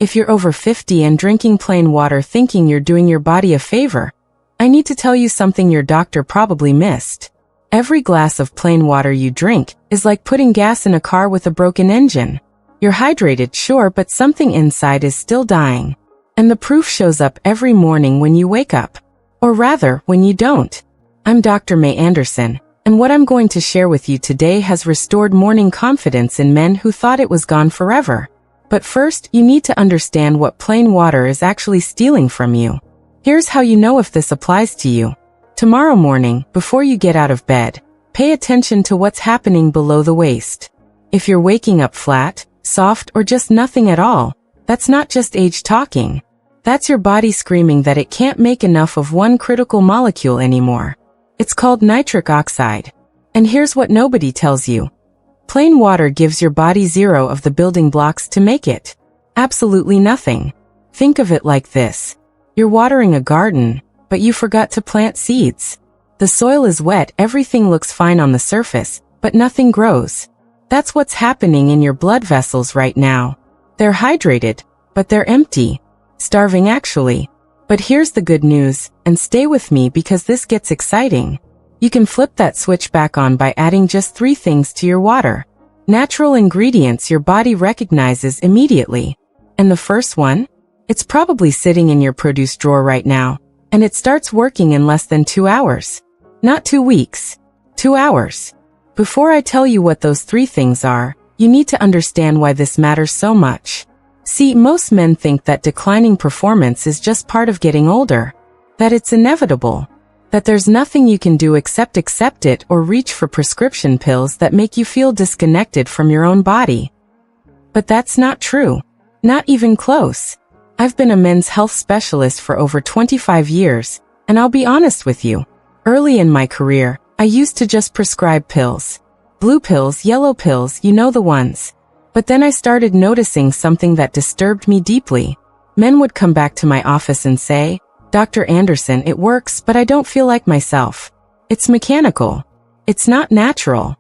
If you're over 50 and drinking plain water thinking you're doing your body a favor, I need to tell you something your doctor probably missed. Every glass of plain water you drink is like putting gas in a car with a broken engine. You're hydrated, sure, but something inside is still dying. And the proof shows up every morning when you wake up. Or rather, when you don't. I'm Dr. May Anderson, and what I'm going to share with you today has restored morning confidence in men who thought it was gone forever. But first, you need to understand what plain water is actually stealing from you. Here's how you know if this applies to you. Tomorrow morning, before you get out of bed, pay attention to what's happening below the waist. If you're waking up flat, soft, or just nothing at all, that's not just age talking. That's your body screaming that it can't make enough of one critical molecule anymore. It's called nitric oxide. And here's what nobody tells you. Plain water gives your body zero of the building blocks to make it. Absolutely nothing. Think of it like this. You're watering a garden, but you forgot to plant seeds. The soil is wet, everything looks fine on the surface, but nothing grows. That's what's happening in your blood vessels right now. They're hydrated, but they're empty. Starving actually. But here's the good news, and stay with me because this gets exciting. You can flip that switch back on by adding just 3 things to your water. Natural ingredients your body recognizes immediately. And the first one? It's probably sitting in your produce drawer right now, and it starts working in less than 2 hours. Not 2 weeks. 2 hours. Before I tell you what those 3 things are, you need to understand why this matters so much. See, most men think that declining performance is just part of getting older. That it's inevitable. That there's nothing you can do except accept it or reach for prescription pills that make you feel disconnected from your own body. But that's not true. Not even close. I've been a men's health specialist for over 25 years, and I'll be honest with you. Early in my career, I used to just prescribe pills. Blue pills, yellow pills, you know the ones. But then I started noticing something that disturbed me deeply. Men would come back to my office and say, "Dr. Anderson, it works, but I don't feel like myself. It's mechanical. It's not natural."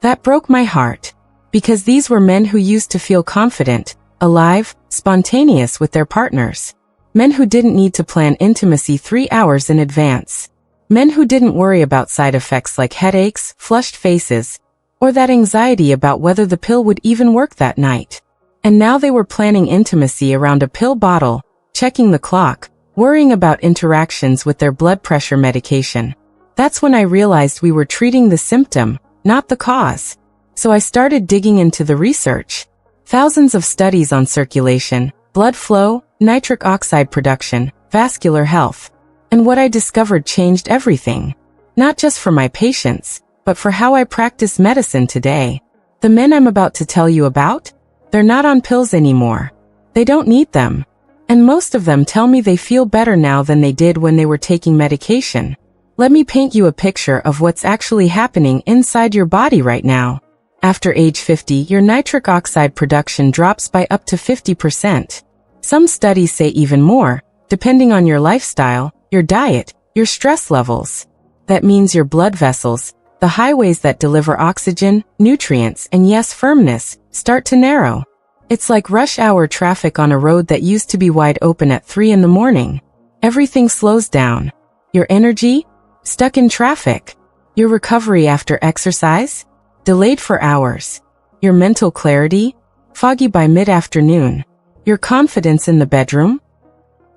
That broke my heart. Because these were men who used to feel confident, alive, spontaneous with their partners. Men who didn't need to plan intimacy 3 hours in advance. Men who didn't worry about side effects like headaches, flushed faces, or that anxiety about whether the pill would even work that night. And now they were planning intimacy around a pill bottle, checking the clock, worrying about interactions with their blood pressure medication. That's when I realized we were treating the symptom, not the cause. So I started digging into the research. Thousands of studies on circulation, blood flow, nitric oxide production, vascular health. And what I discovered changed everything. Not just for my patients, but for how I practice medicine today. The men I'm about to tell you about? They're not on pills anymore. They don't need them. And most of them tell me they feel better now than they did when they were taking medication. Let me paint you a picture of what's actually happening inside your body right now. After age 50, your nitric oxide production drops by up to 50%. Some studies say even more, depending on your lifestyle, your diet, your stress levels. That means your blood vessels, the highways that deliver oxygen, nutrients, and yes, firmness, start to narrow. It's like rush hour traffic on a road that used to be wide open at 3 in the morning. Everything slows down. Your energy? Stuck in traffic. Your recovery after exercise? Delayed for hours. Your mental clarity? Foggy by mid-afternoon. Your confidence in the bedroom?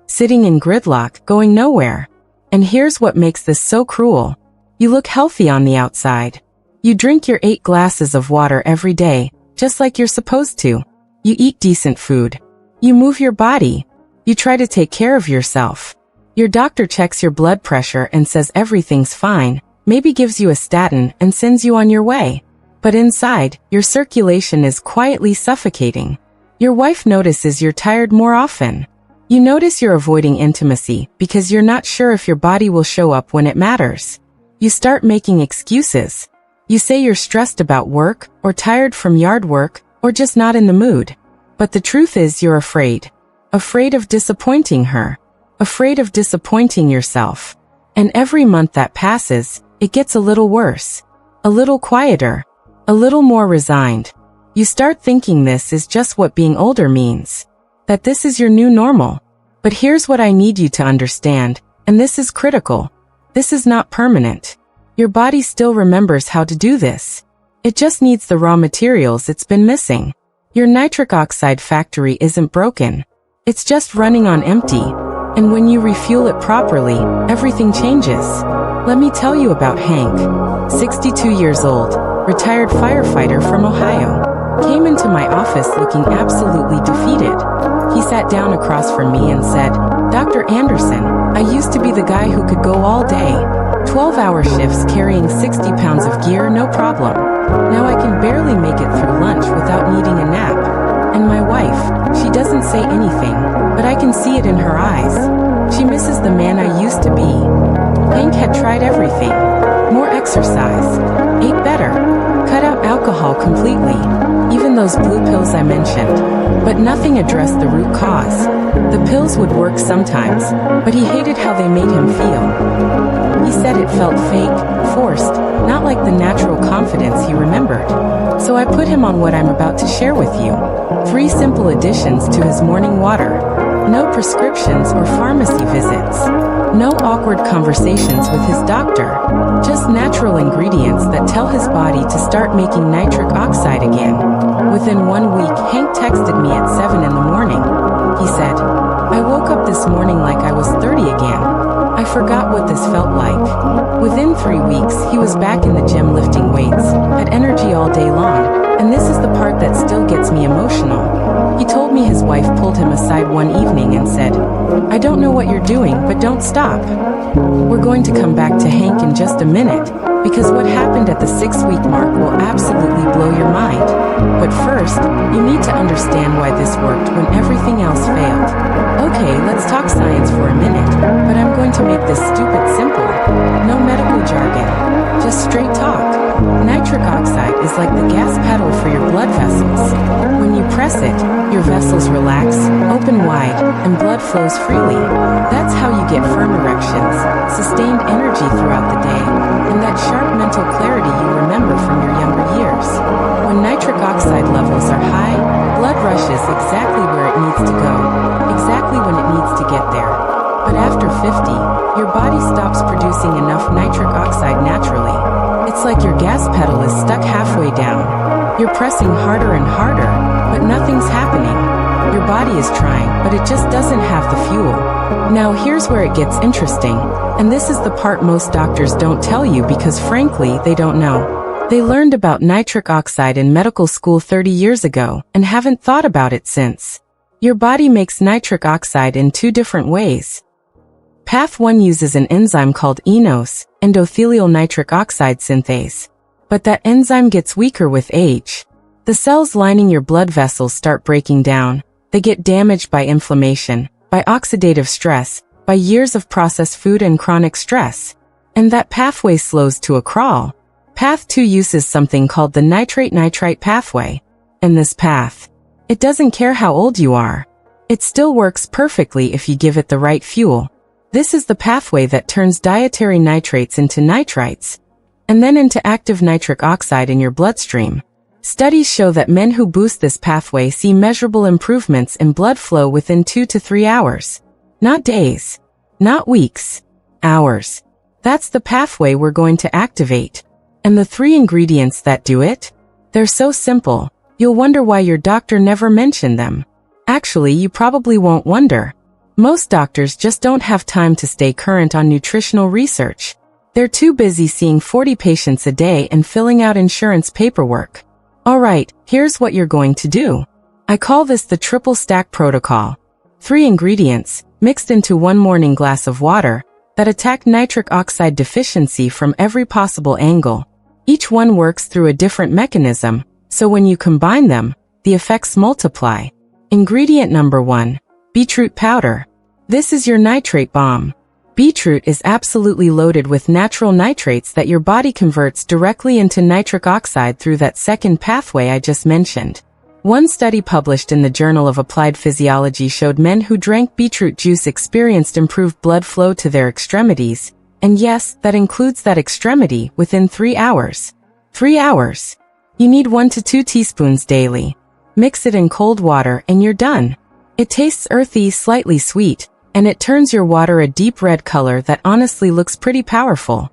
Sitting in gridlock, going nowhere. And here's what makes this so cruel. You look healthy on the outside. You drink your 8 glasses of water every day, just like you're supposed to. You eat decent food. You move your body. You try to take care of yourself. Your doctor checks your blood pressure and says everything's fine, maybe gives you a statin and sends you on your way. But inside, your circulation is quietly suffocating. Your wife notices you're tired more often. You notice you're avoiding intimacy because you're not sure if your body will show up when it matters. You start making excuses. You say you're stressed about work, or tired from yard work, or just not in the mood. But the truth is you're afraid. Afraid of disappointing her. Afraid of disappointing yourself. And every month that passes, it gets a little worse. A little quieter. A little more resigned. You start thinking this is just what being older means. that this is your new normal. But here's what I need you to understand, and this is critical. This is not permanent. Your body still remembers how to do this. It just needs the raw materials it's been missing. Your nitric oxide factory isn't broken. It's just running on empty. And when you refuel it properly, everything changes. Let me tell you about Hank. 62 years old, retired firefighter from Ohio. Came into my office looking absolutely defeated. He sat down across from me and said, "Dr. Anderson, I used to be the guy who could go all day. 12-hour shifts carrying 60 pounds of gear, no problem. Now I can barely make it through lunch without needing a nap. And my wife, she doesn't say anything, but I can see it in her eyes. She misses the man I used to be." Hank had tried everything. More exercise. Ate better. Cut out alcohol completely. Even those blue pills I mentioned. But nothing addressed the root cause. The pills would work sometimes, but he hated how they made him feel. He said it felt fake, forced, not like the natural confidence he remembered. So I put him on what I'm about to share with you. 3 simple additions to his morning water. No prescriptions or pharmacy visits. No awkward conversations with his doctor. Just natural ingredients that tell his body to start making nitric oxide again. Within 1 week, Hank texted me at 7 in the morning. He said, "I woke up this morning like I was 30 again. I forgot what this felt like." Within 3 weeks, he was back in the gym lifting weights, had energy all day long, and this is the part that still gets me emotional. He told me his wife pulled him aside one evening and said, "I don't know what you're doing, but don't stop." We're going to come back to Hank in just a minute, because what happened at the 6-week mark will absolutely blow your mind. But first, you need to understand why this worked when everything else failed. Okay, let's talk science for a minute, but I'm going to make this stupid simple. No medical jargon, just straight talk. Nitric oxide is like the gas pedal for your blood vessels. When you press it, your vessels relax, open wide, and blood flows freely. That's how you get firm erections, sustained energy throughout the day, and that sharp mental clarity you remember from your younger years. When nitric oxide levels are high, blood rushes exactly where it needs to go, exactly when it needs to get there. But after 50, your body stops producing enough nitric oxide naturally. It's like your gas pedal is stuck halfway down. You're pressing harder and harder, but nothing's happening. Your body is trying, but it just doesn't have the fuel. Now here's where it gets interesting, and this is the part most doctors don't tell you because frankly, they don't know. They learned about nitric oxide in medical school 30 years ago and haven't thought about it since. Your body makes nitric oxide in 2 different ways. Path 1 uses an enzyme called eNOS, endothelial nitric oxide synthase. But that enzyme gets weaker with age. The cells lining your blood vessels start breaking down. They get damaged by inflammation, by oxidative stress, by years of processed food and chronic stress. And that pathway slows to a crawl. Path 2 uses something called the nitrate-nitrite pathway. In this path, it doesn't care how old you are. It still works perfectly if you give it the right fuel. This is the pathway that turns dietary nitrates into nitrites, and then into active nitric oxide in your bloodstream. Studies show that men who boost this pathway see measurable improvements in blood flow within 2 to 3 hours. Not days. Not weeks. Hours. That's the pathway we're going to activate. And the 3 ingredients that do it? They're so simple, you'll wonder why your doctor never mentioned them. Actually, you probably won't wonder. Most doctors just don't have time to stay current on nutritional research. They're too busy seeing 40 patients a day and filling out insurance paperwork. Alright, here's what you're going to do. I call this the triple stack protocol. 3 ingredients, mixed into 1 morning glass of water, that attack nitric oxide deficiency from every possible angle. Each one works through a different mechanism, so when you combine them, the effects multiply. Ingredient number 1. Beetroot powder. This is your nitrate bomb. Beetroot is absolutely loaded with natural nitrates that your body converts directly into nitric oxide through that second pathway I just mentioned. One study published in the Journal of Applied Physiology showed men who drank beetroot juice experienced improved blood flow to their extremities, and yes, that includes that extremity, within 3 hours. 3 hours. You need 1 to 2 teaspoons daily. Mix it in cold water and you're done. It tastes earthy, slightly sweet, and it turns your water a deep red color that honestly looks pretty powerful.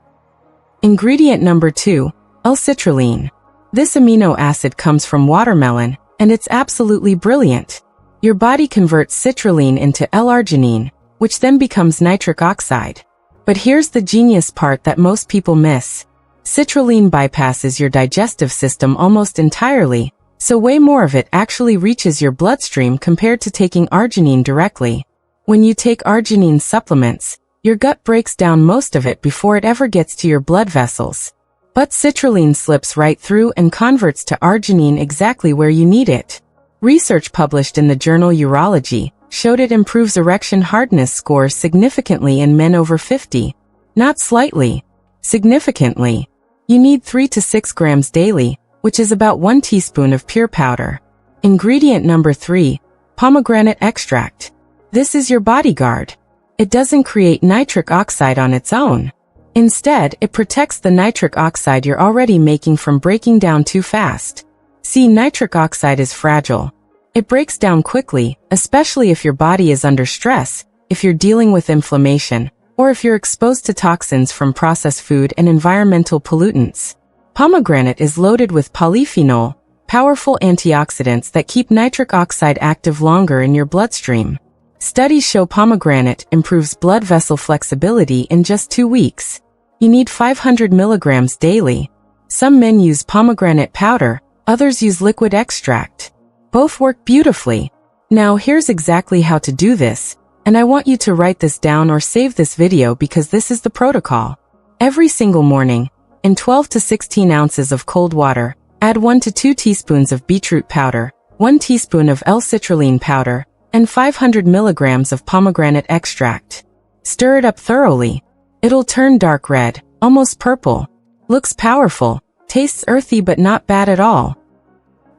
Ingredient number 2, L-citrulline. This amino acid comes from watermelon, and it's absolutely brilliant. Your body converts citrulline into L-arginine, which then becomes nitric oxide. But here's the genius part that most people miss. Citrulline bypasses your digestive system almost entirely, so way more of it actually reaches your bloodstream compared to taking arginine directly. When you take arginine supplements, your gut breaks down most of it before it ever gets to your blood vessels. But citrulline slips right through and converts to arginine exactly where you need it. Research published in the journal Urology showed it improves erection hardness scores significantly in men over 50. Not slightly, significantly. You need 3 to 6 grams daily, which is about 1 teaspoon of pure powder. Ingredient number 3, pomegranate extract. This is your bodyguard. It doesn't create nitric oxide on its own. Instead, it protects the nitric oxide you're already making from breaking down too fast. See, nitric oxide is fragile. It breaks down quickly, especially if your body is under stress, if you're dealing with inflammation, or if you're exposed to toxins from processed food and environmental pollutants. Pomegranate is loaded with polyphenol, powerful antioxidants that keep nitric oxide active longer in your bloodstream. Studies show pomegranate improves blood vessel flexibility in just 2 weeks. You need 500 milligrams daily. Some men use pomegranate powder, others use liquid extract. Both work beautifully. Now here's exactly how to do this, and I want you to write this down or save this video because this is the protocol. Every single morning, in 12 to 16 ounces of cold water, add 1 to 2 teaspoons of beetroot powder, 1 teaspoon of L-citrulline powder, and 500 milligrams of pomegranate extract. Stir it up thoroughly. It'll turn dark red, almost purple. Looks powerful, tastes earthy but not bad at all.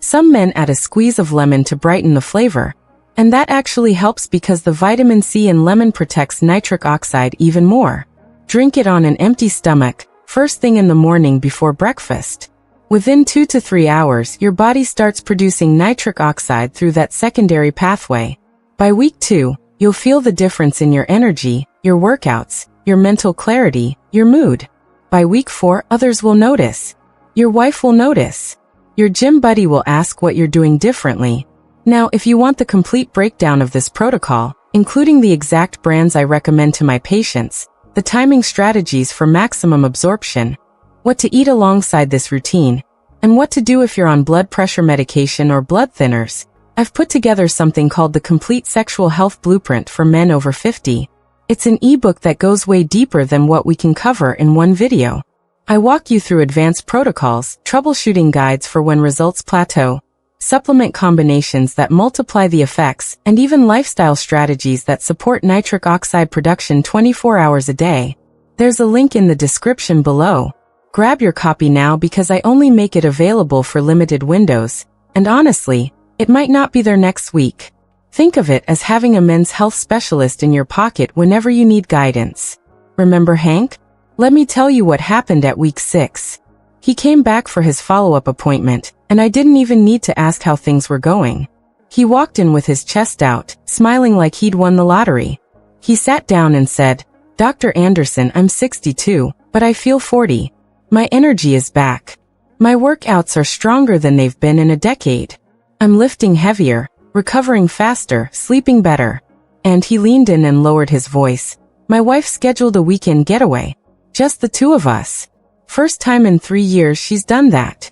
Some men add a squeeze of lemon to brighten the flavor, and that actually helps because the vitamin C in lemon protects nitric oxide even more. Drink it on an empty stomach, first thing in the morning before breakfast. Within 2 to 3 hours, your body starts producing nitric oxide through that secondary pathway. By week 2, you'll feel the difference in your energy, your workouts, your mental clarity, your mood. By week 4, others will notice. Your wife will notice. Your gym buddy will ask what you're doing differently. Now, if you want the complete breakdown of this protocol, including the exact brands I recommend to my patients, the timing strategies for maximum absorption, what to eat alongside this routine, and what to do if you're on blood pressure medication or blood thinners, I've put together something called the Complete Sexual Health Blueprint for Men Over 50. It's an ebook that goes way deeper than what we can cover in one video. I walk you through advanced protocols, troubleshooting guides for when results plateau, supplement combinations that multiply the effects, and even lifestyle strategies that support nitric oxide production 24 hours a day. There's a link in the description below. Grab your copy now because I only make it available for limited windows, and honestly, it might not be there next week. Think of it as having a men's health specialist in your pocket whenever you need guidance. Remember Hank? Let me tell you what happened at week 6. He came back for his follow-up appointment, and I didn't even need to ask how things were going. He walked in with his chest out, smiling like he'd won the lottery. He sat down and said, "Dr. Anderson, I'm 62, but I feel 40. My energy is back. My workouts are stronger than they've been in a decade. I'm lifting heavier, recovering faster, sleeping better." And he leaned in and lowered his voice. "My wife scheduled a weekend getaway. Just the 2 of us. First time in 3 years she's done that."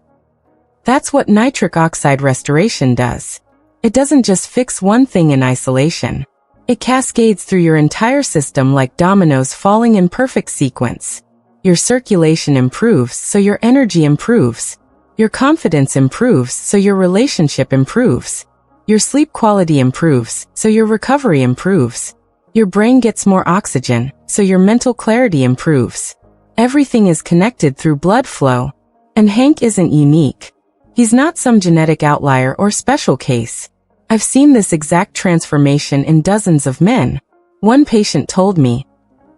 That's what nitric oxide restoration does. It doesn't just fix one thing in isolation. It cascades through your entire system like dominoes falling in perfect sequence. Your circulation improves, so your energy improves. Your confidence improves, so your relationship improves. Your sleep quality improves, so your recovery improves. Your brain gets more oxygen, so your mental clarity improves. Everything is connected through blood flow. And Hank isn't unique. He's not some genetic outlier or special case. I've seen this exact transformation in dozens of men. One patient told me,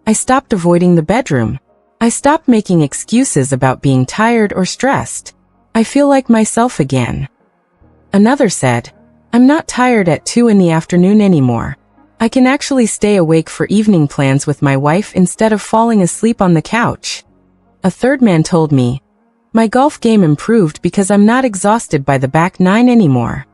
"I stopped avoiding the bedroom. I stopped making excuses about being tired or stressed. I feel like myself again." Another said, I'm not tired at 2 in the afternoon anymore. I can actually stay awake for evening plans with my wife instead of falling asleep on the couch. A third man told me, my golf game improved because I'm not exhausted by the back 9 anymore.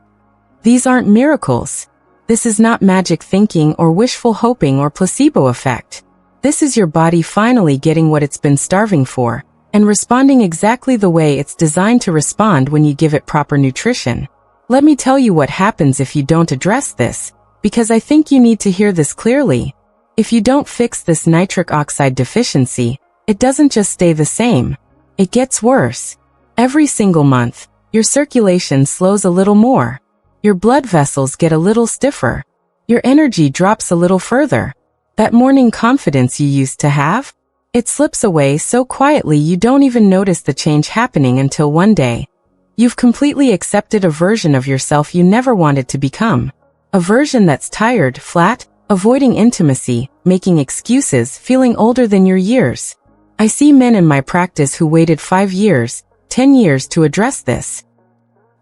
These aren't miracles. This is not magic thinking or wishful hoping or placebo effect. This is your body finally getting what it's been starving for, and responding exactly the way it's designed to respond when you give it proper nutrition. Let me tell you what happens if you don't address this, because I think you need to hear this clearly. If you don't fix this nitric oxide deficiency, it doesn't just stay the same. It gets worse. Every single month, your circulation slows a little more. Your blood vessels get a little stiffer. Your energy drops a little further. That morning confidence you used to have? It slips away so quietly you don't even notice the change happening until one day. You've completely accepted a version of yourself you never wanted to become. A version that's tired, flat, avoiding intimacy, making excuses, feeling older than your years. I see men in my practice who waited 5 years, 10 years to address this.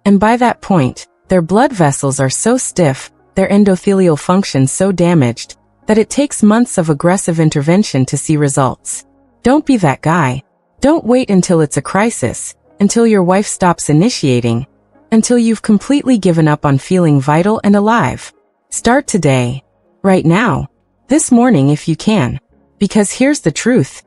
And by that point, their blood vessels are so stiff, their endothelial function so damaged, that it takes months of aggressive intervention to see results. Don't be that guy. Don't wait until it's a crisis, until your wife stops initiating, until you've completely given up on feeling vital and alive. Start today. Right now. This morning if you can. Because here's the truth.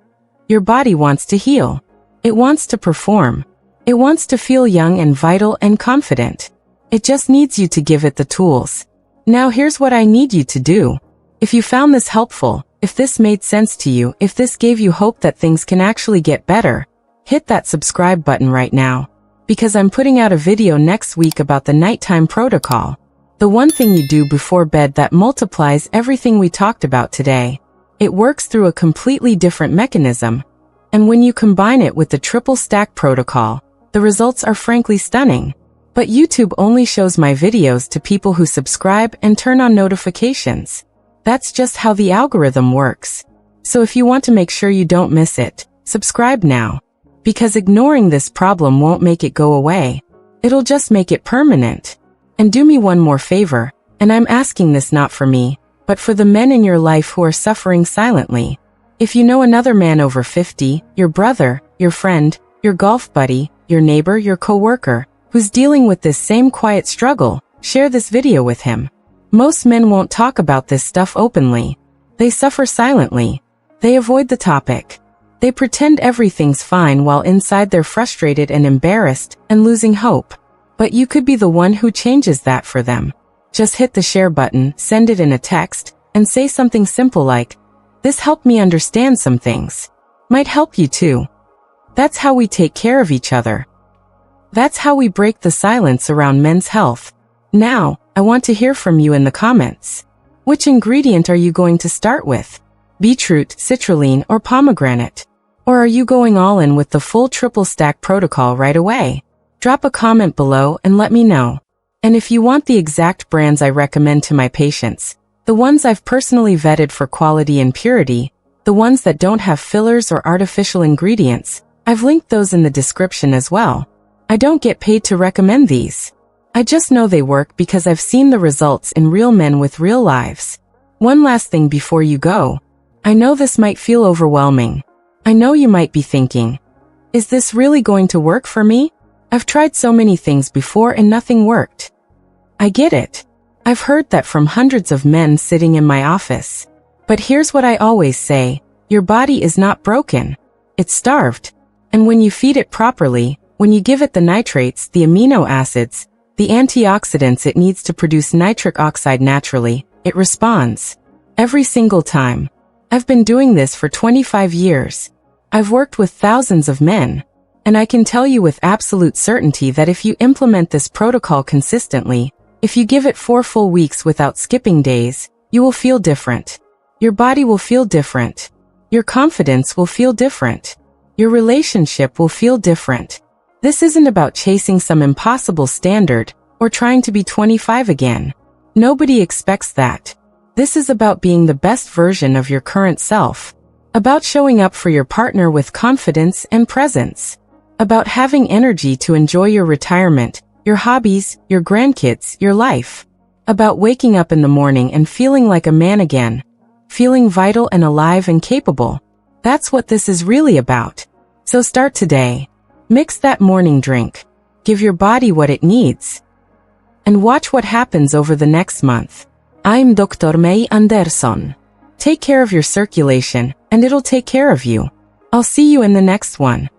Your body wants to heal. It wants to perform. It wants to feel young and vital and confident. It just needs you to give it the tools. Now here's what I need you to do. If you found this helpful, if this made sense to you, if this gave you hope that things can actually get better, hit that subscribe button right now. Because I'm putting out a video next week about the nighttime protocol. The one thing you do before bed that multiplies everything we talked about today. It works through a completely different mechanism. And when you combine it with the triple stack protocol, the results are frankly stunning. But YouTube only shows my videos to people who subscribe and turn on notifications. That's just how the algorithm works. So if you want to make sure you don't miss it, subscribe now. Because ignoring this problem won't make it go away. It'll just make it permanent. And do me one more favor, and I'm asking this not for me, but for the men in your life who are suffering silently. If you know another man over 50, your brother, your friend, your golf buddy, your neighbor, your coworker, who's dealing with this same quiet struggle, share this video with him. Most men won't talk about this stuff openly. They suffer silently. They avoid the topic. They pretend everything's fine while inside they're frustrated and embarrassed and losing hope. But you could be the one who changes that for them. Just hit the share button, send it in a text, and say something simple like, "This helped me understand some things." Might help you too. That's how we take care of each other. That's how we break the silence around men's health. Now, I want to hear from you in the comments. Which ingredient are you going to start with? Beetroot, citrulline, or pomegranate? Or are you going all in with the full triple stack protocol right away? Drop a comment below and let me know. And if you want the exact brands I recommend to my patients, the ones I've personally vetted for quality and purity, the ones that don't have fillers or artificial ingredients, I've linked those in the description as well. I don't get paid to recommend these. I just know they work because I've seen the results in real men with real lives. One last thing before you go. I know this might feel overwhelming. I know you might be thinking, is this really going to work for me? I've tried so many things before and nothing worked. I get it. I've heard that from hundreds of men sitting in my office. But here's what I always say, your body is not broken. It's starved. And when you feed it properly, when you give it the nitrates, the amino acids, the antioxidants it needs to produce nitric oxide naturally, it responds. Every single time. I've been doing this for 25 years. I've worked with thousands of men. And I can tell you with absolute certainty that if you implement this protocol consistently, if you give it 4 full weeks without skipping days, you will feel different. Your body will feel different. Your confidence will feel different. Your relationship will feel different. This isn't about chasing some impossible standard or trying to be 25 again. Nobody expects that. This is about being the best version of your current self. About showing up for your partner with confidence and presence. About having energy to enjoy your retirement, your hobbies, your grandkids, your life. About waking up in the morning and feeling like a man again. Feeling vital and alive and capable. That's what this is really about. So start today. Mix that morning drink. Give your body what it needs. And watch what happens over the next month. I'm Dr. May Andersson. Take care of your circulation, and it'll take care of you. I'll see you in the next one.